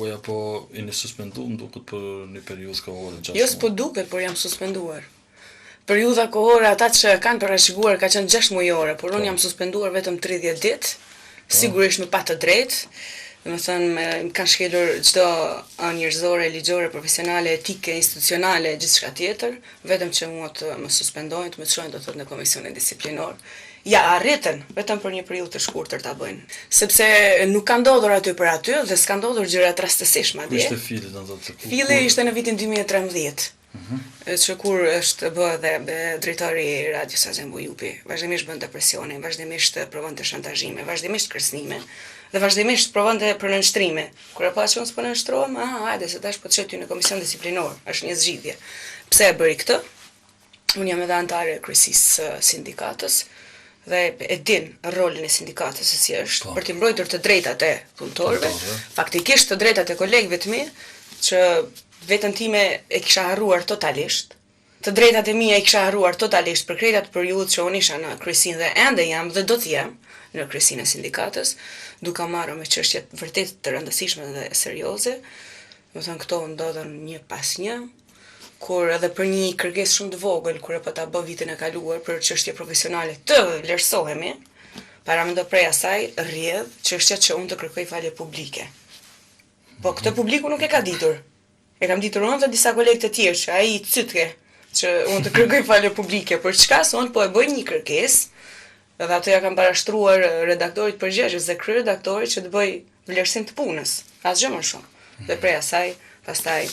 Boja, po jeni suspenduar duket për një periudhë kohore gjatë. Jo s'po duket, por jam suspenduar. Periudha kohore ata që kanë parashikuar ka qenë 6 mujore, por unë jam suspenduar vetëm 30 ditë, sigurisht me pa të drejtë. Domethënë më kanë shkelur çdo anë njerëzore, ligjore, profesionale, etike, institucionale, gjithçka tjetër, vetëm që mua të më suspendojnë, të më çojnë do thotë në komisionin disiplinor. Ja, arritën, vetëm për një periudhë të shkurtër ta bëjnë. Sepse nuk ka ndodhur aty për aty dhe s'ka ndodhur gjëra të rastësishme madje. Ishte filli, do të thotë. Filli ishte në vitin 2013. Që kur është bë dhe drejtori i radios Azem Bujupi, vazhdimisht bën depresionin, vazhdimisht provon të shantazhime, vazhdimisht kërcënime dhe vazhdimisht provon të për nënshtrime. Kur e pa që unë s'po nënshtrohem, hajde se tash po të çet ty në komision disiplinor, është një zgjidhje. Pse e bëri këtë? Unë jam edhe antare e kryesisë sindikatës dhe e din rolin e sindikatës se si është për të mbrojtur të drejtat e punëtorëve, faktikisht të drejtat e kolegëve të mi, që vetën time e kisha harruar totalisht. Të drejtat e mia e kisha harruar totalisht për krejt atë periudhë që unë isha në kryesinë dhe ende jam dhe do të jem në kryesinë e sindikatës, duke marrë me çështje vërtet të rëndësishme dhe serioze. Do të thënë këto ndodhen një pas një, kur edhe për një kërkesë shumë të vogël, kur e po ta bë vitin e kaluar për çështje profesionale të vlerësohemi, para më do prej asaj rrjedh çështja që unë të kërkoj falje publike. Po këtë publiku nuk e ka ditur. E kam ditur unë dhe disa kolegë të tjerë që ai cytke që unë të kërkoj falje publike, për çka se unë po e bëj një kërkesë, edhe ato ja kam parashtruar redaktorit përgjegjës dhe kryeredaktorit që të bëj vlerësim të punës, asgjë më shumë. Dhe prej asaj, pastaj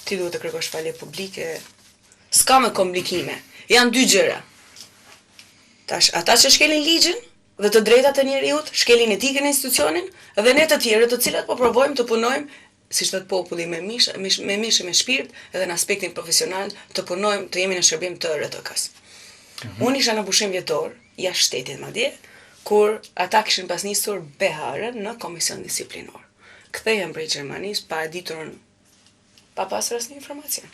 ti duhet të kërkosh falje publike, s'ka më komplikime. Janë dy gjëra. Tash ata që shkelin ligjin dhe të drejtat e njerëzit, shkelin etikën e institucionin, dhe ne të tjerë të cilat po provojmë të punojmë siç thot populli me mishë me shpirt edhe në aspektin profesional të punojmë, të jemi në shërbim të RTK-s. Unë isha në pushim vjetor, jashtë shtetit madje, kur ata kishin pas nisur beharën në komision disiplinor. Kthehem prej Gjermanisë pa e ditur, pa pasur asnjë informacion.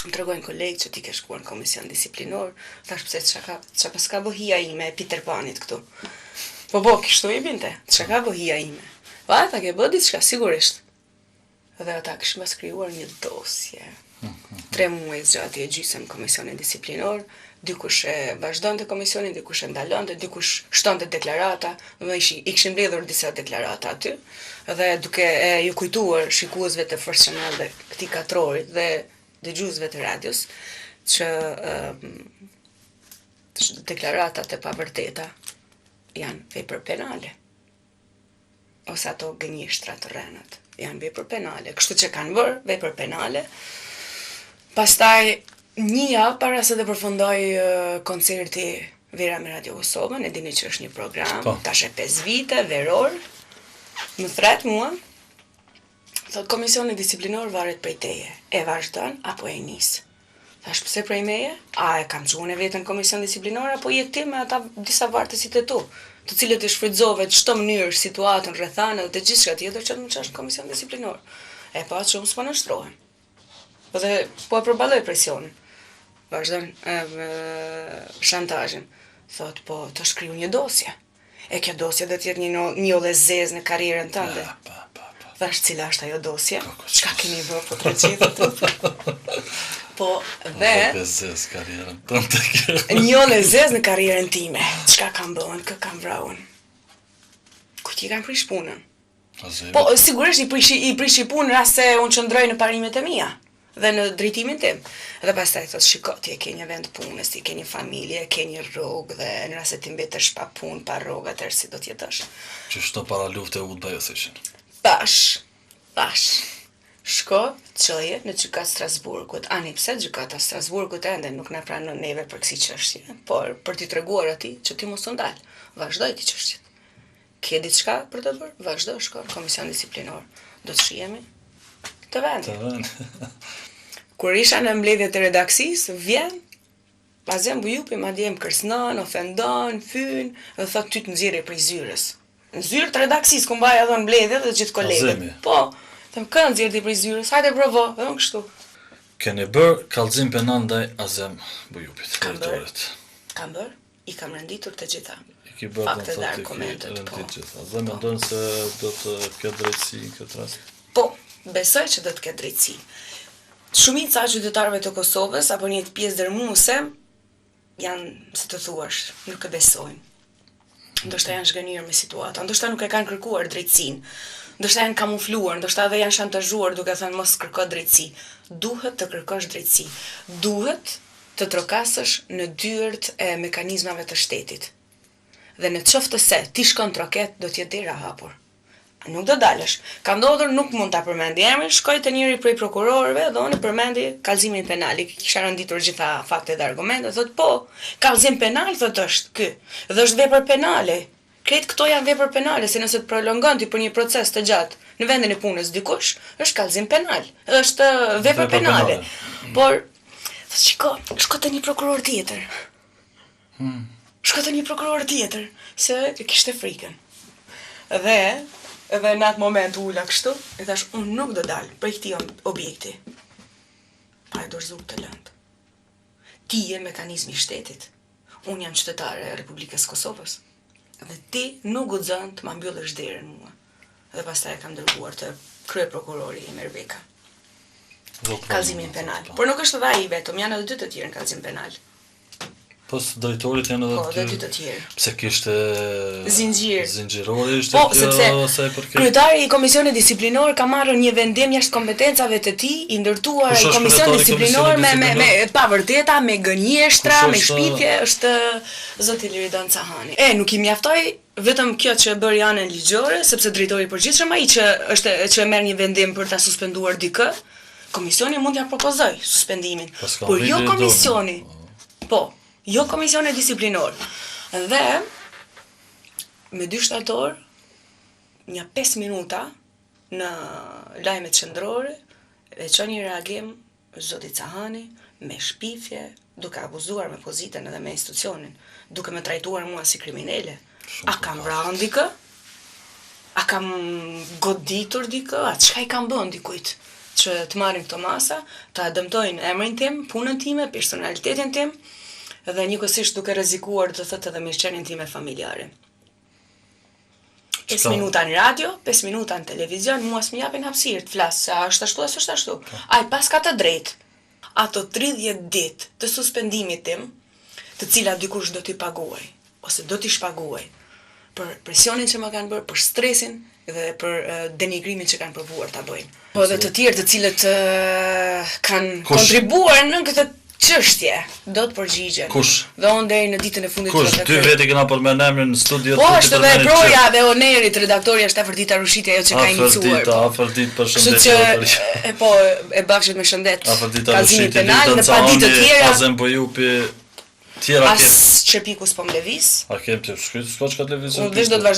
Më tregojnë kolegë që ti ke shkuar në komision disiplinor, thash pse çka pas ka bohia ime e Peter Panit këtu. Po kështu i binte, çka ka bohia ime. Pa ata ke bë diçka sigurisht. Dhe ata kishin pas krijuar një dosje. 3 muaj zgjati e gjysmë komisionin disiplinor, dikush e vazhdonte komisionin, dikush e ndalonte, dikush shtonte deklarata, i kishin mbledhur disa deklarata aty, dhe duke ju kujtuar shikuesve të First Channel dhe këtij katrorit dhe dëgjuesve të radios që deklaratat e pavërteta janë vepër penale. Ose ato gënjeshtra të rrenët janë vepër penale, kështu që kanë bërë vepër penale. Pastaj një javë para se të përfundoj koncerti Vera me Radio Kosovën, e dini që është një program, tash e 5 vite, veror, më thret mua, thot komisioni disiplinor varet prej teje, e vazhdon apo e nis. Thash pse prej meje? A e kam çuar vetën komision disiplinor apo je ti me ata disa vartësit e tu, të cilët i shfrytëzove në çdo mënyrë situatën rrethana dhe gjithçka tjetër që të më çash në komision disiplinor. E pa që unë s'po nështrohem. Dhe po e përballoj presionin. Vazhdon shantazhin. Thot po të shkriu një dosje. E kjo dosje do të jetë një ollëzez në karrierën tënde. Thash cila është ajo dosje? Çka keni bërë po të Po, dhe një lezez në karrierën time. Çka kam bëhen, kë kam vraun. Ku ti kam prish punën? Po, sigurisht i prishi punën rast se unë qëndroj në parimet e mia dhe në drejtimin tim. Dhe pastaj thot, shiko, ti e ke një vend punës, ti ke një familje, ke një rrugë dhe në rast se ti mbetesh pa punë, pa rrugë, atëherë si do të jetosh? Që shto para lufte udhë ajo thëshin. Tash. Shko, çoje në gjykatë Strasburgut. Ani pse gjykata Strasburgut ende nuk na pranon neve për kësi çështje, por për t'i treguar atij që ti mos u ndal. Vazhdoj ti çështjet. Ke diçka për të bërë? Vazhdo, shko në komision disiplinor. Do të shihemi të vend. Kur isha në mbledhjet e redaksisë, vjen Azem Bujupi madje më kërcënon, ofendon, fyn, dhe thot ty të nxjerrje prej zyrës. Në zyrë të redaksisë ku mbaj edhe mbledhjet dhe gjithë kolegët. Po. Them kënë nxjerrti prej zyrës, hajde provo, edhe unë kështu. Keni bërë kallëzim penal ndaj Azem Bujupit, drejtorit. Kam bërë, i kam renditur të gjitha. ki bërë fakte dhe argumentet, po. gjitha. Dhe mendojnë se do të ketë drejtësi në këtë rast? Po, besoj që do të ketë drejtësi. Shumica e qytetarëve të Kosovës apo një pjesë dërmuese janë, si të thuash, nuk e besojnë. Ndoshta janë zhgënjur me situata, ndoshta nuk e kanë kërkuar drejtësinë, ndoshta janë kamufluar, ndoshta edhe janë shantazhuar duke thënë mos kërko drejtësi. Duhet të kërkosh drejtësi. Duhet të trokasësh në dyert e mekanizmave të shtetit. Dhe në qoftë se ti shkon troket, do t'jetë dera hapur. Nuk do dalësh. Ka ndodhur, nuk mund ta përmendi emrin, shkoj te njëri prej prokurorëve dhe unë përmendi kallëzimin penal. I kisha renditur gjitha faktet dhe argumentet, thot po, kallëzim penal thot është ky. Dhe është vepër penale. Kretë këto janë vepër penale, se nëse të prolongon ti për një proces të gjatë në vendin e punës dikush, është kallëzim penal. Është vepër penale. Por shko te një prokuror tjetër. Shko te një prokuror tjetër, se kishte frikën. Dhe në atë moment ula kështu, e thash, unë nuk do dalë për këti objekti. Pa e dorëzuk të lëndë. Ti je mekanizmi shtetit. Unë jam qytetare e Republikës Kosovës. Dhe ti nuk guxon të ma mbyllësh derën mua. Dhe pastaj e kam dërguar të krye prokurori i Merbeka. Kallëzimin penal. Por nuk është edhe ai vetëm, janë edhe dy të tjerë në kallëzim penal. Pos drejtorit janë edhe dy të tjerë. Pse kishte zinxhir. Zinxhirore ishte kjo, sepse sa i përket. Kryetari i Komisionit Disiplinor ka marrë një vendim jashtë kompetencave të tij, i ndërtuar ai Komision Disiplinor me pavërteta, me gënjeshtra, me shpifje, është zoti Liridon Cahani. Nuk i mjaftoi vetëm kjo që bëri anën ligjore, sepse drejtori i përgjithshëm ai që merr një vendim për ta suspenduar dikë, komisioni mund t'ia propozoj suspendimin. Por jo komisioni. Po. Jo komisione disiplinor. Dhe me 2 shtator, një 5 minuta në lajmet qendrore, e çon një reagim zoti Cahani me shpifje, duke abuzuar me pozitën edhe me institucionin, duke me trajtuar mua si kriminale. A kam vrarë dikë? A kam goditur dikë? A çka i kam bën dikujt? Që të marrin këto masa, ta dëmtojnë emrin tim, punën time, personalitetin tim, dhe njëkohësisht duke rrezikuar të thotë edhe mirëqenien time familjare. 5 minuta në radio, 5 minuta në televizion, mua s'më japin hapësirë të flas, a është ashtu as është ashtu. Ai pas ka të drejtë ato 30 ditë të suspendimit tim, të cilat dikush do t'i paguaj, ose do t'i shpaguaj, për presionin që më kanë bërë, për stresin dhe për denigrimin që kanë provuar ta bëjnë. Po dhe të tjerë të cilët kanë kontribuar në këtë çështje, do të përgjigjen. Kush? Dhe unë deri në ditën e fundit të Kush? Ty vetë kena përmend emrin në studio. Po, është edhe proja dhe onerit redaktori është Afërdita Rushiti, ajo që ka iniciuar. Afërdita, përshëndetje. Po, e bashkët me shëndet. Afërdita Rushiti, penal, në paditë të tjera. Azem Bojupi, tjera kem. As Çepiku s'po më lëviz. A kem të shkruaj s'ka televizion? Unë veç do të